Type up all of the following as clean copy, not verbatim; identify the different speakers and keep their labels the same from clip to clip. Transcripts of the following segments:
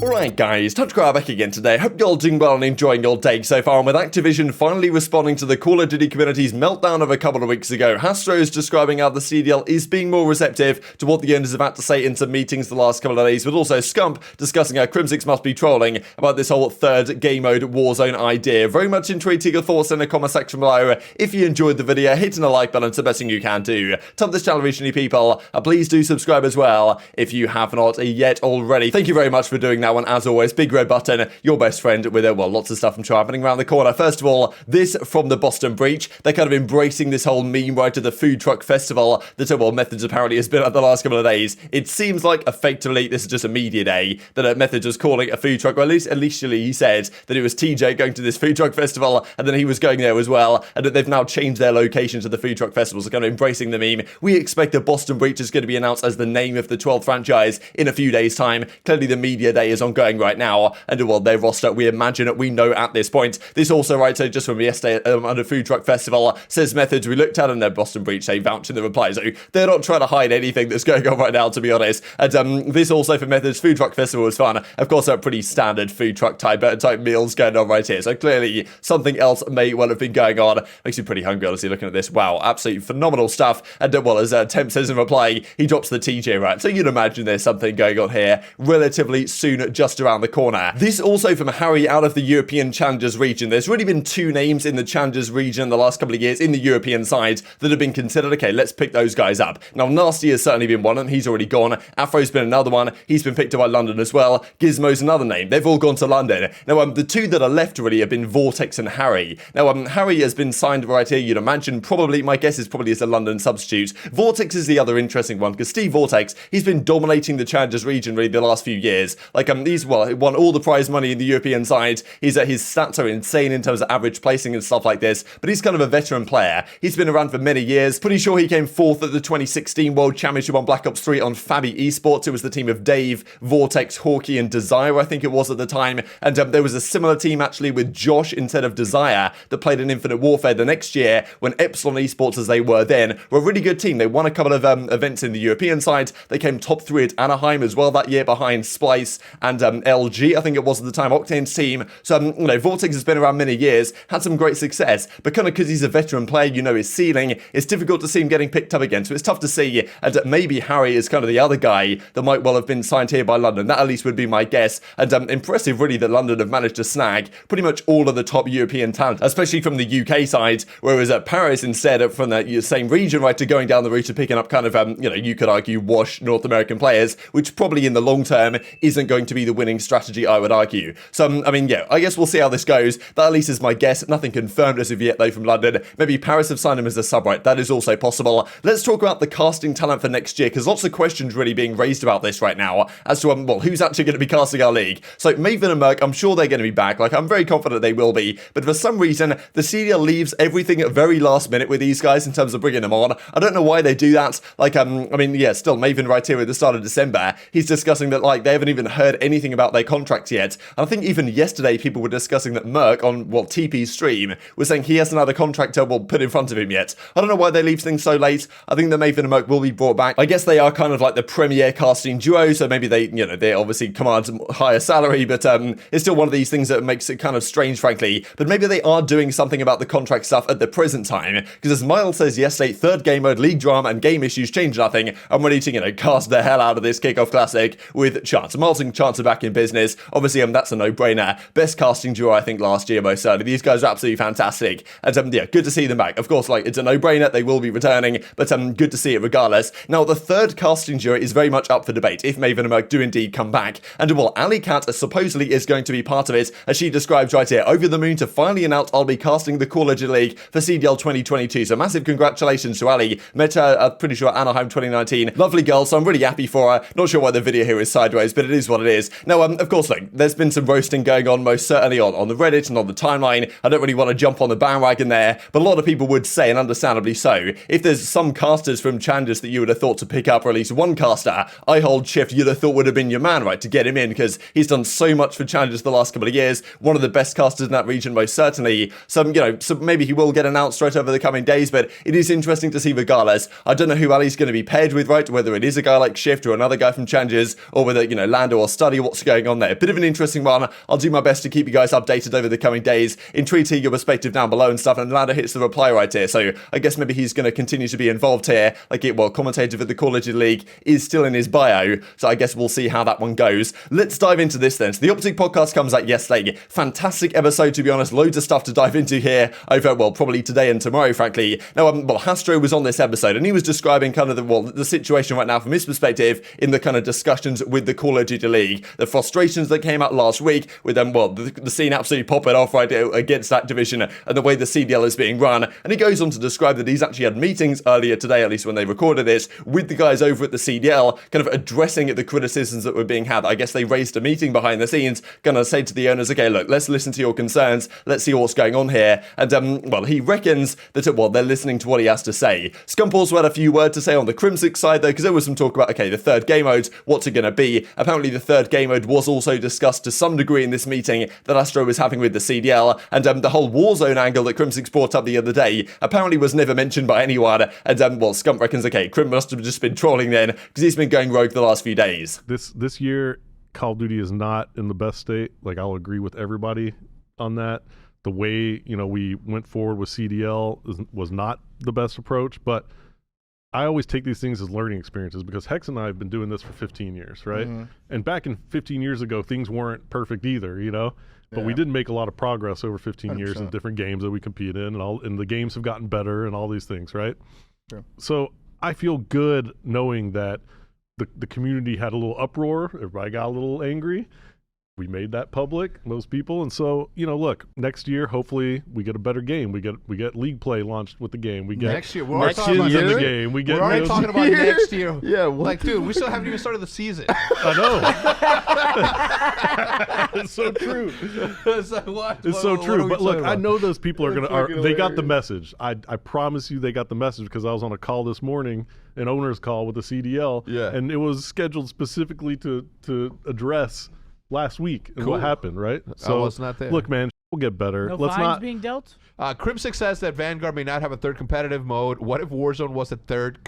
Speaker 1: Alright guys, TacticalRab back again today. Hope you're all doing well and enjoying your day so far. And with Activision finally responding to the Call of Duty community's meltdown of a couple of weeks ago, Hastro is describing how the CDL is being more receptive to what the owners have had to say in some meetings the last couple of days, but also Scump discussing how Crimsix must be trolling about this whole third game mode Warzone idea. Very much intrigued to your thoughts in the comment section below. If you enjoyed the video, hitting the like button is the best thing you can do. To help this channel reach new people, please do subscribe as well if you have not yet already. Thank you very much for doing that one. As always, big red button, your best friend with well, lots of stuff I'm sure happening around the corner. First of all, this from the Boston Breach. They're kind of embracing this whole meme right to the food truck festival that well, Methods apparently has been at the last couple of days. It seems like effectively this is just a media day that Methods was calling a food truck, or at least initially he said that it was TJ going to this food truck festival and then he was going there as well, and that they've now changed their location to the food truck festival, so kind of embracing the meme. We expect the Boston Breach is going to be announced as the name of the 12th franchise in a few days time. Clearly the media day is ongoing right now, and well, their roster, we imagine, we know at this point. This also, right, so just from yesterday on the food truck festival, says Methods, we looked at in their Boston Breach, they vouch in the reply, so they're not trying to hide anything that's going on right now, to be honest. And this also for Methods, food truck festival was fun. Of course, a pretty standard food truck type meals going on right here, so clearly something else may well have been going on. Makes you pretty hungry, honestly, looking at this. Wow, absolutely phenomenal stuff. And well, as Temp says in reply, he drops the TJ right, so you'd imagine there's something going on here relatively soon, just around the corner. This also from Harry out of the European Challengers region. There's really been two names in the Challengers region the last couple of years in the European side that have been considered. Okay, let's pick those guys up. Now, Nasty has certainly been one of them. He's already gone. Afro's been another one. He's been picked up by London as well. Gizmo's another name. They've all gone to London. Now, the two that are left really have been Vortex and Harry. Now, Harry has been signed right here. You'd imagine probably, my guess is probably as a London substitute. Vortex is the other interesting one because Steve Vortex, he's been dominating the Challengers region really the last few years. Like, he's, well, won all the prize money in the European side. His stats are insane in terms of average placing and stuff like this, but he's kind of a veteran player. He's been around for many years. Pretty sure he came fourth at the 2016 World Championship on Black Ops 3 on Fabi Esports. It was the team of Dave, Vortex, Huke, and Drazah, I think it was at the time. And there was a similar team actually with Josh instead of Drazah that played in Infinite Warfare the next year when Epsilon Esports, as they were then, were a really good team. They won a couple of events in the European side. They came top 3 at Anaheim as well that year behind Splice and LG, I think it was at the time, Octane's team. So, you know, Vortex has been around many years, had some great success, but kind of because he's a veteran player, you know his ceiling, it's difficult to see him getting picked up again. So it's tough to see, and maybe Harry is kind of the other guy that might well have been signed here by London. That at least would be my guess. And impressive really that London have managed to snag pretty much all of the top European talent, especially from the UK side, whereas at Paris instead from the same region, right, to going down the route of picking up kind of, you know, you could argue wash North American players, which probably in the long term isn't going to be the winning strategy, I would argue. So, I mean, yeah, I guess we'll see how this goes. That at least is my guess. Nothing confirmed as of yet, though, from London. Maybe Paris have signed him as a sub, right? That is also possible. Let's talk about the casting talent for next year, because lots of questions really being raised about this right now as to, well, who's actually going to be casting our league. So, Maven and Merc, I'm sure they're going to be back. Like, I'm very confident they will be. But for some reason, the CDL leaves everything at very last minute with these guys in terms of bringing them on. I don't know why they do that. Like, I mean, yeah, still, Maven right here at the start of December, he's discussing that, like, they haven't even heard anything about their contracts yet. And I think even yesterday, people were discussing that Merc on, well, TP's stream was saying he has another contractor, well, put in front of him yet. I don't know why they leave things so late. I think that Maven and Merc will be brought back. I guess they are kind of like the premier casting duo, so maybe they, you know, they obviously command a higher salary, but it's still one of these things that makes it kind of strange, frankly. But maybe they are doing something about the contract stuff at the present time, because as Miles says yesterday, third game mode, league drama, and game issues change nothing. I'm ready to, you know, cast the hell out of this kickoff classic with Chance. Miles and Chance are back in business. Obviously, that's a no-brainer. Best casting duo, I think, last year, most certainly. These guys are absolutely fantastic. And yeah, good to see them back. Of course, like, it's a no-brainer. They will be returning, but good to see it regardless. Now, the third casting duo is very much up for debate if Maven and Merc do indeed come back. And well, Ali Cat supposedly is going to be part of it, as she describes right here, over the moon to finally announce I'll be casting the Call of Duty League for CDL 2022. So massive congratulations to Ali. Met her, I'm pretty sure, Anaheim 2019. Lovely girl, so I'm really happy for her. Not sure why the video here is sideways, but it is what it is. Now, of course, like, there's been some roasting going on, most certainly on the Reddit and on the timeline. I don't really want to jump on the bandwagon there, but a lot of people would say, and understandably so, if there's some casters from Challengers that you would have thought to pick up, or at least one caster, I hold Shift, you'd have thought would have been your man, right, to get him in, because he's done so much for Challengers the last couple of years. One of the best casters in that region, most certainly. So, you know, so maybe he will get announced right over the coming days, but it is interesting to see regardless. I don't know who Ali's going to be paired with, right? Whether it is a guy like Shift or another guy from Challengers, or whether, you know, Lando or Stud entirely what's going on there. Bit of an interesting one. I'll do my best to keep you guys updated over the coming days. Intrigued to hear your perspective down below and stuff, and Ladder hits the reply right here, so I guess maybe he's going to continue to be involved here. Commentator for the Call of Duty League is still in his bio, so I guess we'll see how that one goes. Let's dive into this then. So the OpTic podcast comes out yesterday. Fantastic episode, to be honest. Loads of stuff to dive into here over, probably today and tomorrow, frankly. Now, Hastro was on this episode, and he was describing kind of the situation right now from his perspective in the kind of discussions with the Call of Duty League. The frustrations that came out last week with them, the scene absolutely popping off right against that division and the way the CDL is being run. And he goes on to describe that he's actually had meetings earlier today, at least when they recorded this, with the guys over at the CDL, kind of addressing the criticisms that were being had. I guess they raised a meeting behind the scenes, gonna say to the owners, okay, look, let's listen to your concerns, let's see what's going on here. And he reckons that they're listening to what he has to say. Scump also had a few words to say on the Crimsix side though, because there was some talk about, okay, the third game mode, what's it gonna be? Apparently the third game mode was also discussed to some degree in this meeting that Astro was having with the CDL, and the whole Warzone angle that Crimsix brought up the other day apparently was never mentioned by anyone. And Scump reckons, okay, Crim must have just been trolling then, because he's been going rogue the last few days.
Speaker 2: This year, Call of Duty is not in the best state. I'll agree with everybody on that. The way, we went forward with CDL was not the best approach, but I always take these things as learning experiences, because Hex and I have been doing this for 15 years, right? Mm-hmm. And back in 15 years ago, things weren't perfect either, but we did make a lot of progress over 15 years in different games that we compete in, and the games have gotten better and all these things, right? Sure. So I feel good knowing that the community had a little uproar, everybody got a little angry. We made that public, most people, and so look, next year hopefully we get a better game. We get league play launched with the game. We get
Speaker 3: next year.
Speaker 2: We're talking about
Speaker 3: in
Speaker 2: the game.
Speaker 3: We're already talking about next year.
Speaker 4: Yeah, what?
Speaker 3: Dude, we still haven't even started the season.
Speaker 2: I know. It's so true.
Speaker 3: It's like, what?
Speaker 2: It's so true. But look, I know those people they got the message. I promise you, they got the message, because I was on a call this morning, an owner's call with the CDL, and it was scheduled specifically to address last week and what happened, right?
Speaker 3: So I was not there.
Speaker 2: Look, man, we'll get better.
Speaker 5: No
Speaker 2: Let's
Speaker 5: fines
Speaker 2: not
Speaker 5: being dealt?
Speaker 3: Crimsix says that Vanguard may not have a third competitive mode. What if Warzone was a third?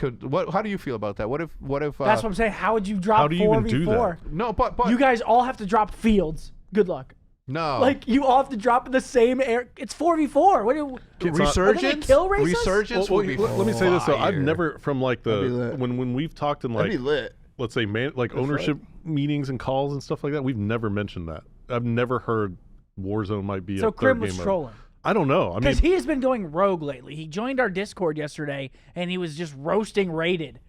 Speaker 3: How do you feel about that? What if?
Speaker 5: That's what I'm saying. How would you drop 4v4?
Speaker 2: How do you even do that?
Speaker 3: No, but
Speaker 5: you guys all have to drop fields. Good luck.
Speaker 3: No.
Speaker 5: You all have to drop in the same air. It's 4v4. What do you,
Speaker 3: Resurgence?
Speaker 5: Kill races?
Speaker 3: Resurgence would be
Speaker 2: let me say this though. I've never, from when we've talked in let's say ownership meetings and calls and stuff like that, we've never mentioned that. I've never heard Warzone might be a third
Speaker 5: Crim
Speaker 2: game
Speaker 5: was
Speaker 2: mode.
Speaker 5: trolling.
Speaker 2: I don't know.
Speaker 5: Because he has been going rogue lately. He joined our Discord yesterday, and he was just roasting Rated.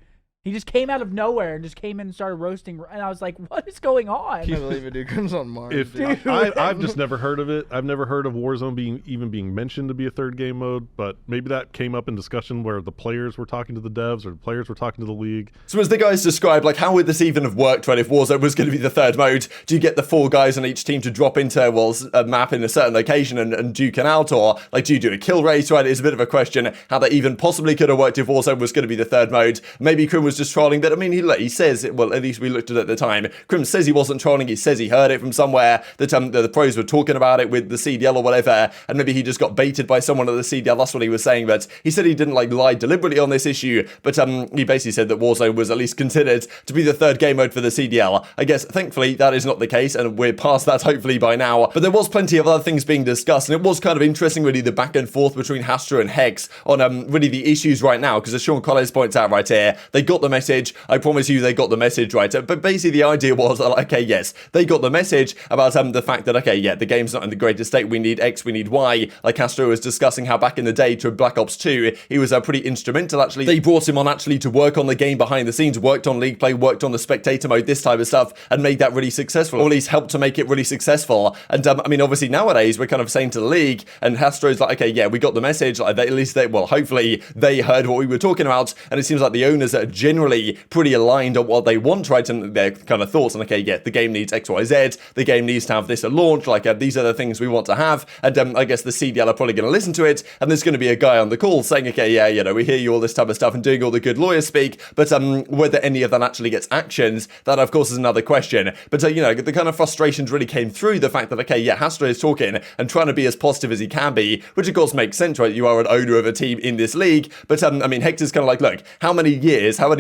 Speaker 5: He just came out of nowhere and just came in and started roasting. And I was like, what is going on?
Speaker 4: I can't believe it, dude. Comes on Mars.
Speaker 2: I've just never heard of it. I've never heard of Warzone being mentioned to be a third game mode, but maybe that came up in discussion where the players were talking to the devs or the players were talking to the league.
Speaker 1: So as the guys describe, how would this even have worked, right? If Warzone was going to be the third mode, do you get the 4 guys on each team to drop into, a map in a certain location and duke it out? Or, do you do a kill race, right? It's a bit of a question how that even possibly could have worked if Warzone was going to be the third mode. Maybe Crim was just trolling, but he says, at least we looked at the time, Crim says he wasn't trolling, he says he heard it from somewhere, that the pros were talking about it with the CDL or whatever, and maybe he just got baited by someone at the CDL, that's what he was saying. But he said he didn't lie deliberately on this issue, but he basically said that Warzone was at least considered to be the third game mode for the CDL. I guess, thankfully, that is not the case, and we're past that hopefully by now, but there was plenty of other things being discussed, and it was kind of interesting really, the back and forth between Hastro and Hex on really the issues right now, because as Sean Collins points out right here, they got the message. I promise you they got the message, right? But basically the idea was, okay, yes, they got the message about the fact that, okay, yeah, the game's not in the greatest state, we need X, we need Y. Castro was discussing how back in the day to Black Ops 2, he was pretty instrumental actually. They brought him on actually to work on the game behind the scenes, worked on league play, worked on the spectator mode, this type of stuff, and made that really successful, or at least helped to make it really successful. And obviously nowadays we're kind of saying to the league, and Castro's okay, yeah, we got the message, hopefully they heard what we were talking about, and it seems like the owners are generally pretty aligned on what they want, right, and their kind of thoughts on, okay, yeah, the game needs X, Y, Z, the game needs to have this at launch, these are the things we want to have, and I guess the CDL are probably going to listen to it, and there's going to be a guy on the call saying, okay, yeah, we hear you, all this type of stuff, and doing all the good lawyer speak, but whether any of that actually gets actions, that of course is another question. But the kind of frustrations really came through the fact that, okay, yeah, Hastro is talking and trying to be as positive as he can be, which of course makes sense, right? You are an owner of a team in this league, but Hector's kind of look, how many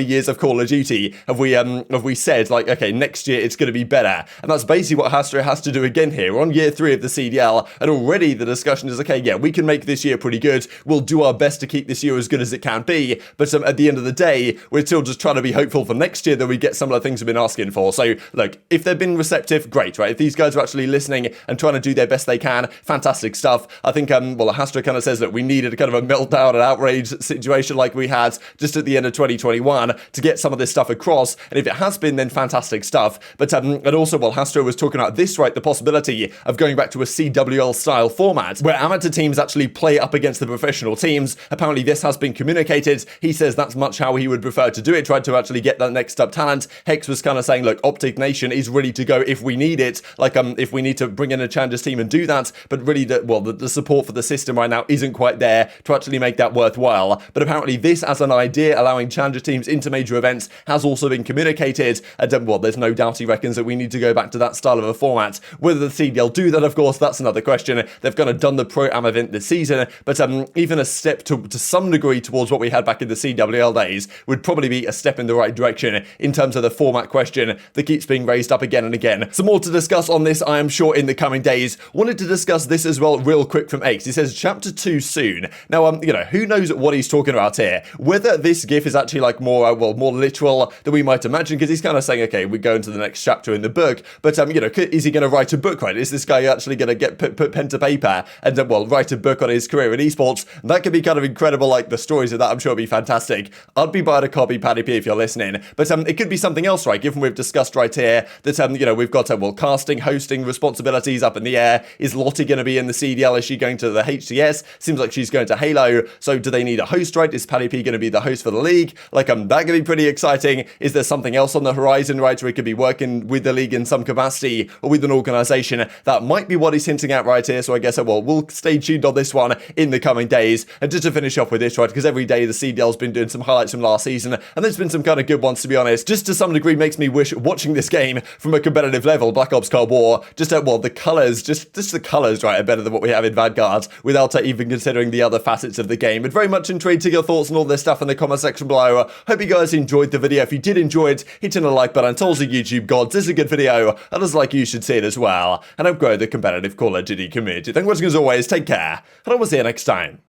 Speaker 1: many years of Call of Duty have we said, like, okay, next year it's going to be better? And that's basically what Hastro has to do again here. We're on year 3 of the CDL, and already the discussion is, okay, yeah, we can make this year pretty good. We'll do our best to keep this year as good as it can be. But at the end of the day, we're still just trying to be hopeful for next year that we get some of the things we've been asking for. So, look, if they've been receptive, great, right? If these guys are actually listening and trying to do their best they can, fantastic stuff. I think, Hastro kind of says that we needed kind of a meltdown and outrage situation like we had just at the end of 2021 to get some of this stuff across. And if it has been, then fantastic stuff. But, and also, Hastro was talking about this, right? The possibility of going back to a CWL style format where amateur teams actually play up against the professional teams. Apparently, this has been communicated. He says that's much how he would prefer to do it, try to actually get that next up talent. Hex was kind of saying, look, OpTic Nation is ready to go if we need it, like if we need to bring in a Challenges team and do that, but really the support for the system right now isn't quite there to actually make that worthwhile. But apparently this as an idea, allowing Challenger teams into major events, has also been communicated, and there's no doubt he reckons that we need to go back to that style of a format. Whether the CDL do that, of course, that's another question. They've kind of done the Pro-Am event this season, but even a step to some degree towards what we had back in the CWL days would probably be a step in the right direction in terms of the format question that keeps being raised up again and again. Some more to discuss on this, I am sure, in the coming days. Wanted to discuss this as well real quick from X. He says, Chapter 2 soon. Now, who knows what he's talking about here? Whether this GIF is actually like more literal than we might imagine, because he's kind of saying, okay, we go into the next chapter in the book, but, is he going to write a book, right? Is this guy actually going to put pen to paper and, write a book on his career in esports? That could be kind of incredible, like the stories of that, I'm sure would be fantastic. I'd be buying a copy, Paddy P, if you're listening. But it could be something else, right? Given we've discussed right here that, we've got, casting, hosting responsibilities up in the air. Is Lottie going to be in the CDL? Is she going to the HCS? Seems like she's going to Halo. So do they need a host, right? Is Paddy P going to be the host for the league? Like, that could be pretty exciting. Is there something else on the horizon, right? Where he could be working with the league in some capacity or with an organization? That might be what he's hinting at right here. So I guess, we'll stay tuned on this one in the coming days. And just to finish off with this, right? Because every day the CDL's been doing some highlights from last season, and there's been some kind of good ones, to be honest. Just to some degree makes me wish watching this game from a competitive level, Black Ops Cold War, just the colors, just the colors, right, are better than what we have in Vanguard, without even considering the other facets of the game. But very much intrigued to your thoughts on all this stuff in the comment section below. Hope you guys enjoyed the video. If you did enjoy it, hit in a like button. Told the YouTube gods, this is a good video. Others like you should see it as well, and help grow the competitive Call of Duty community. Thank you for watching as always. Take care, and I will see you next time.